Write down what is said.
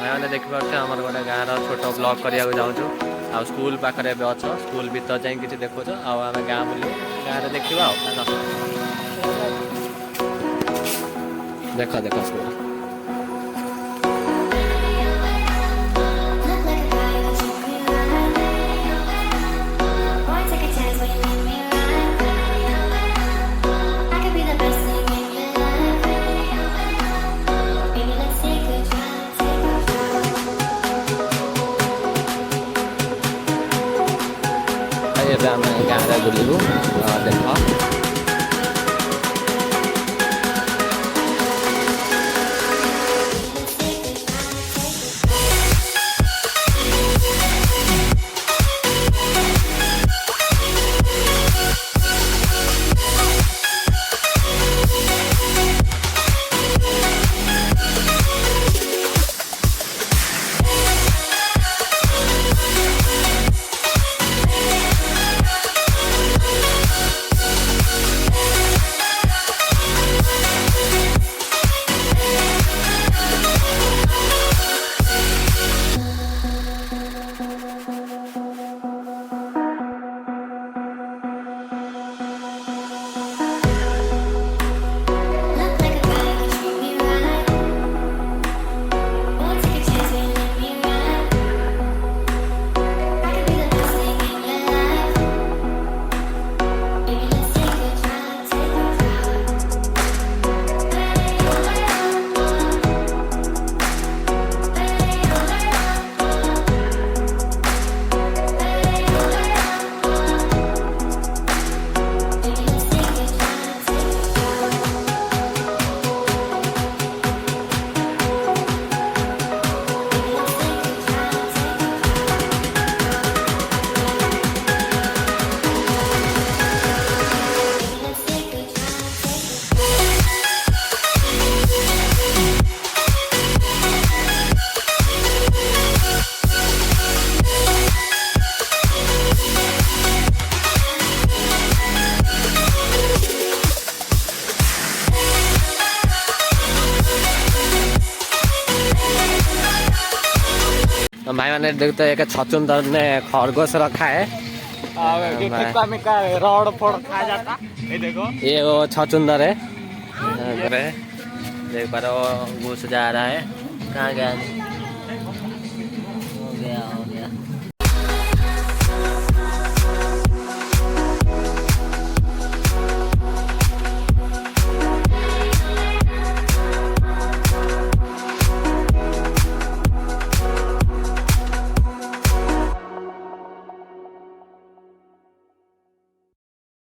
मैंने देखिए आम गोटे गाँव छोट ब्लॉग करने जाऊँ आ स्कूल पाखे अच्छ स्कूल भीतर जाए कि देखुच आम गाँ बुल गाँव देखा देख देख स्कूल आम गाँव बुलू देख भाई मैंने देखते एक छचुंदर ने खरगोश रखा है रॉड फोड़ खा जाता ये देखो ये वो छचुंदर है देख पा रहे हो घुस जा रहा है कहाँ गया